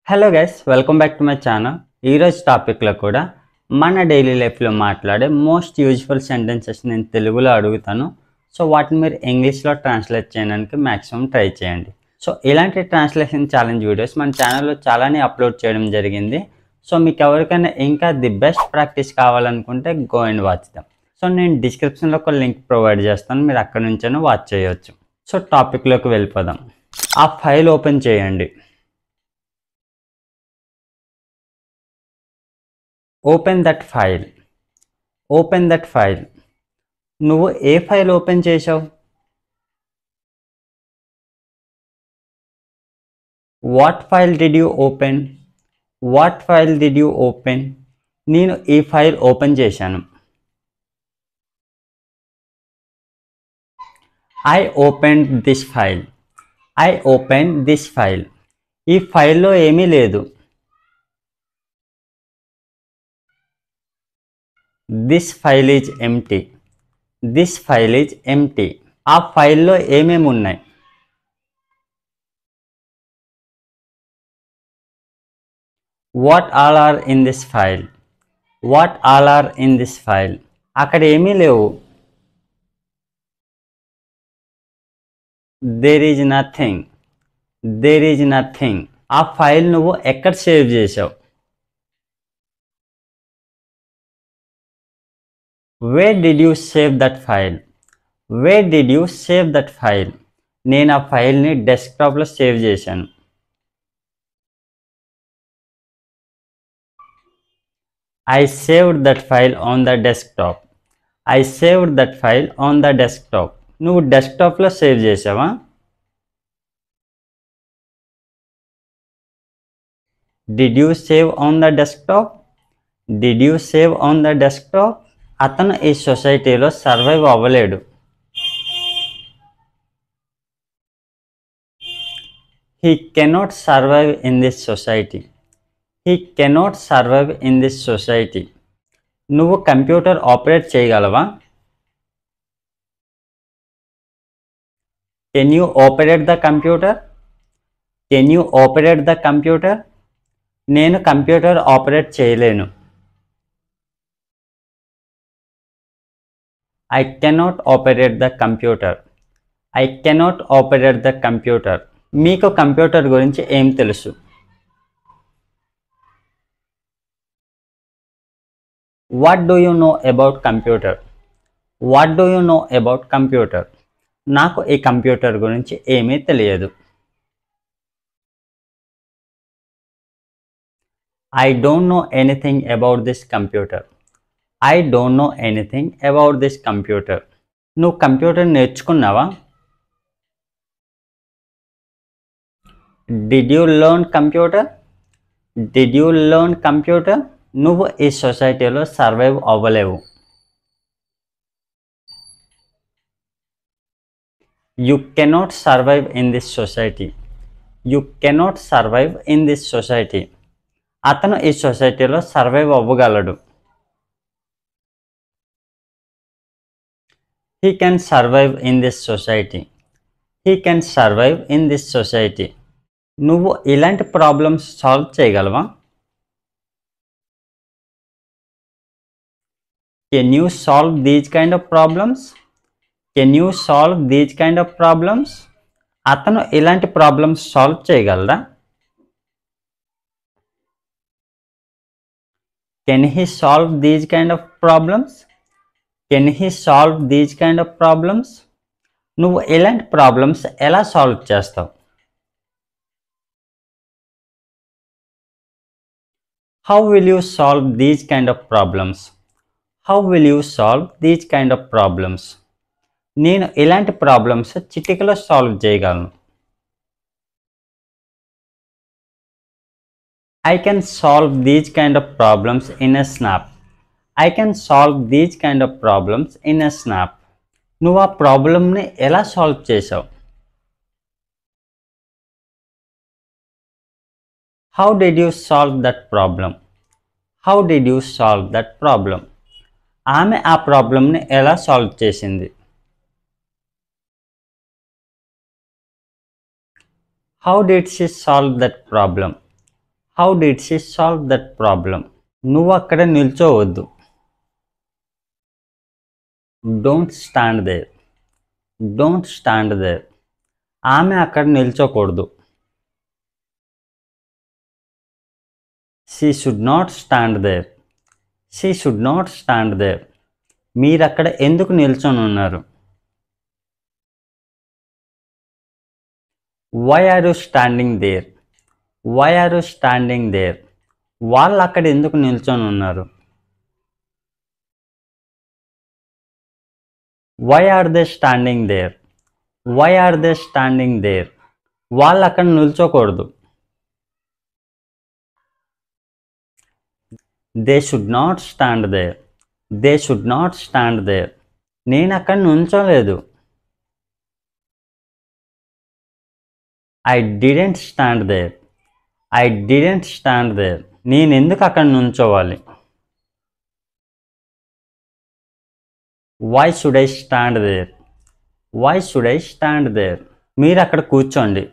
Hello guys, welcome back to my channel. ఈరోజు టాపిక్లో కూడా మన డైలీ లైఫ్లో మాట్లాడే మోస్ట్ యూజ్ఫుల్ సెంటెన్సెస్ నేను తెలుగులో అడుగుతాను. సో వాటిని మీరు ఇంగ్లీష్లో ట్రాన్స్లేట్ చేయడానికి మ్యాక్సిమం ట్రై చేయండి. సో ఇలాంటి ట్రాన్స్లేషన్ ఛాలెంజ్ వీడియోస్ మన ఛానల్లో చాలానే అప్లోడ్ చేయడం జరిగింది. సో మీకు ఎవరికైనా ఇంకా ది బెస్ట్ ప్రాక్టీస్ కావాలనుకుంటే go and watch them. So నేను డిస్క్రిప్షన్లో ఒక లింక్ ప్రొవైడ్ చేస్తాను, మీరు అక్కడ నుంచైనా వాచ్ చేయొచ్చు. సో టాపిక్లోకి వెళ్ళిపోదాం. ఆ ఫైల్ ఓపెన్ చేయండి. Open that file. Open that file. నువ్వు ఏ ఫైల్ ఓపెన్ చేసావు? What file did you open? What file did you open? నేను ఈ ఫైల్ ఓపెన్ చేశాను. I open this file. I open this file. ఈ ఫైల్లో ఏమీ లేదు. This file is empty. This file is empty. ఆ ఫైల్లో ఏమేమి ఉన్నాయి? What all are in this file. What all are in this file. అక్కడ ఏమీ లేవు. There is nothing. There is nothing. ఆ ఫైల్ నువ్వు ఎక్కడ సేవ్ చేసావు? Where did you save that file. Where did you save that file. నేను ఆ ఫైల్ని డెస్క్టాప్లో సేవ్ చేశాను. I saved that file on the desktop. I saved that file on the desktop. నువ్వు డెస్క్టాప్లో సేవ్ చేసావా? Did you save on the desktop. Did you save on the desktop. అతను ఈ సొసైటీలో సర్వైవ్ అవ్వలేడు. He cannot survive in this society. He cannot survive in this society. నువ్వు computer operate చేయగలవా? Can you operate the computer. Can you operate the computer. నేను computer operate చేయలేను. I cannot operate the computer. I cannot operate the computer. మీకు computer గురించి ఏం తెలుసు? What do you know about computer. What do you know about computer. నాకు ఈ computer గురించి ఏమీ తెలియదు. I don't know anything about this computer. I don't know anything about this computer. నువ్వు కంప్యూటర్ నేర్చుకున్నావా? Did you learn computer. Did you learn computer. నువ్వు ఈ సొసైటీలో సర్వైవ్ అవ్వలేవు. You cannot survive in this society. You cannot survive in this society. అతను ఈ సొసైటీలో survive అవ్వగలడు. He can survive in this society. He can survive in this society. నువ్వు ఇలాంటి ప్రాబ్లమ్స్ సాల్వ్ చేయగలవా? Can you solve these kind of problems. Can you solve these kind of problems. అతను ఇలాంటి problems solve చేయగలరా? Can he solve these kind of problems. Can he solve these kind of problems. నువ్వు ఇలాంటి problems ఎలా solve చేస్తావు? How will you solve these kind of problems. How will you solve these kind of problems. నేను ఇలాంటి problems చిటికలో solve చేయగలను. I can solve these kind of problems in a snap. I can solve these kind of problems in a snap. నువ్వు ఆ ప్రాబ్లమ్ని ఎలా solve చేసావు? How did you solve that problem. How did you solve that problem. ఆమె ఆ ప్రాబ్లమ్ని ఎలా solve చేసింది? How did she solve that problem. How did she solve that problem? నువ్వు అక్కడ నిల్చోవద్దు. Don't stand there. Don't stand there. ఆమె అక్కడ నిల్చోకూడదు. She should not stand there. She should not stand there. మీరు అక్కడ ఎందుకు నిల్చొని ఉన్నారు? Why are you standing there? Why are you standing there? వాళ్ళు అక్కడ ఎందుకు నిల్చొని ఉన్నారు? Why are they standing there? Why are they standing there? వాళ్ళు అక్కడ నిల్చోకూడదు. They should not stand there. They should not stand there. నేను అక్కడ నిల్చోలేదు. I didn't stand there. I didn't stand there. నేను ఎందుకు అక్కడ నిల్చోవాలి? Why should I stand there? Why should I stand there? మీరు అక్కడ కూర్చోండి.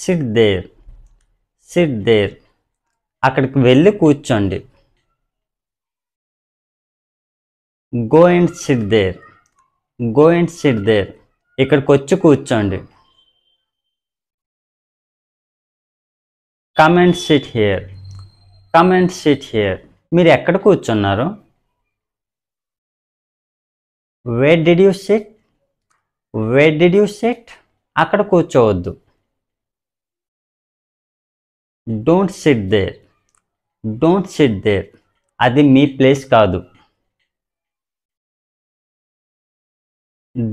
Sit there. Sit there. అక్కడికి వెళ్ళి కూర్చోండి. Go and sit there. Go and sit there. ఇక్కడికి వచ్చి కూర్చోండి. Come and sit here. Come and sit here. మీరు ఎక్కడ కూర్చున్నారు? Where did you sit? Where did you sit? అక్కడ కూర్చోవద్దు. Don't sit there. Don't sit there. అది మీ ప్లేస్ కాదు.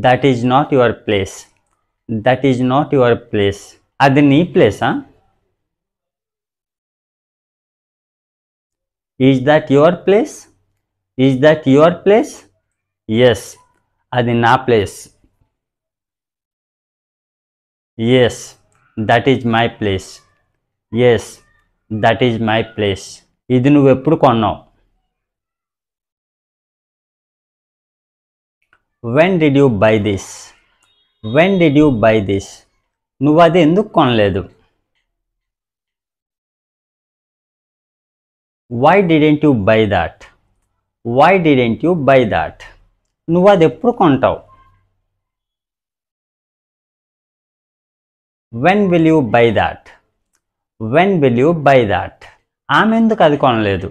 That is not your place. That is not your place. అది నీ ప్లేసా? Is that your place? Is that your place? Yes, అది నా place. Yes, that is my place. Yes, that is my place. ఇది నువ్వు ఎప్పుడు కొన్నావు? When did you buy this? When did you buy this? నువ్వు అది ఎందుకు కొనలేదు? Why didn't you buy that? Why didn't you buy that? నువ్వు అది ఎప్పుడు కొంటావు? When will you buy that? When will you buy that? ఆమె ఎందుకు అది కొనలేదు?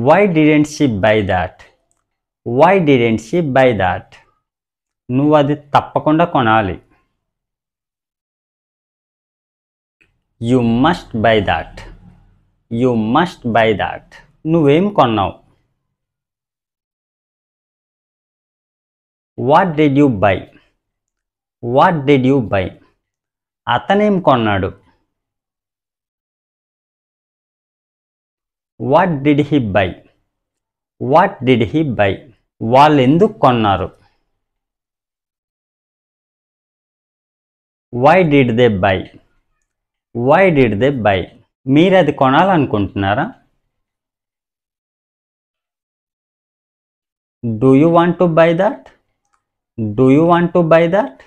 Why didn't she buy that? Why didn't she buy that? నువ్వు అది తప్పకుండా కొనాలి. You must buy that. You must buy that. నువ్వేం కొన్నావు? What did you buy? What did you buy? అతనేం కొన్నాడు? What did he buy? What did he buy? వాళ్ళు ఎందుకు కొన్నారు? Why did they buy? Why did they buy? మీరు అది కొనాలనుకుంటున్నారా? Do you want to buy that? Do you want to buy that?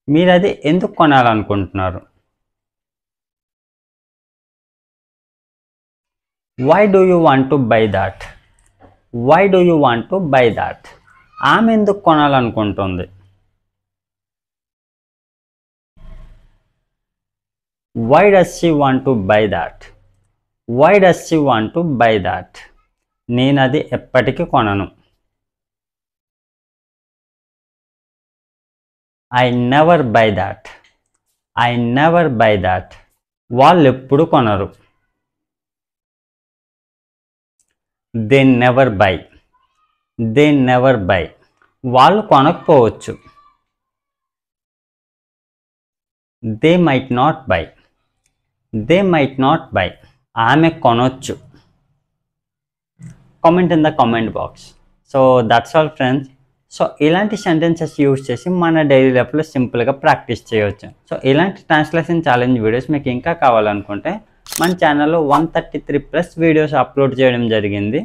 మీరు అది ఎందుకు కొనాలనుకుంటున్నారు? Why do you want to buy that? Why do you want to buy that? ఆమె ఎందుకు కొనాలనుకుంటుంది? Why does she want to buy that? Why does she want to buy that? నేను అది ఎప్పటికీ కొనను. I never buy that. I never buy that. వాళ్ళు ఎప్పుడు కొనరు. They never buy. They never buy. వాళ్ళు కొనకపోవచ్చు. They might not buy. They might not buy. ఆమె కొనొచ్చు. Comment in the comment box. So that's all friends. So ఇలాంటి sentences use చేసి మన డైలీ లైఫ్లో సింపుల్గా ప్రాక్టీస్ చేయవచ్చు. సో ఇలాంటి ట్రాన్స్లేషన్ ఛాలెంజ్ వీడియోస్ మీకు ఇంకా కావాలనుకుంటే మన ఛానల్లో 133+ వీడియోస్ అప్లోడ్ చేయడం జరిగింది.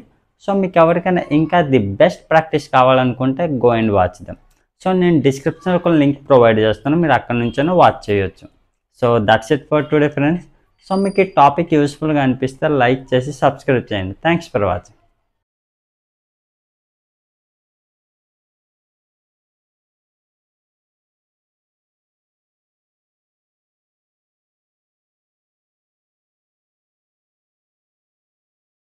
సో మీకు ఎవరికైనా ఇంకా ది బెస్ట్ ప్రాక్టీస్ కావాలనుకుంటే go and watch them. So నేను డిస్క్రిప్షన్లో ఒక లింక్ ప్రొవైడ్ చేస్తాను, మీరు అక్కడ నుంచైనా వాచ్ చేయొచ్చు. So that's it for today friends. So మీకు ఈ టాపిక్ యూస్ఫుల్గా అనిపిస్తే లైక్ చేసి సబ్స్క్రైబ్ చేయండి. Thanks for watching.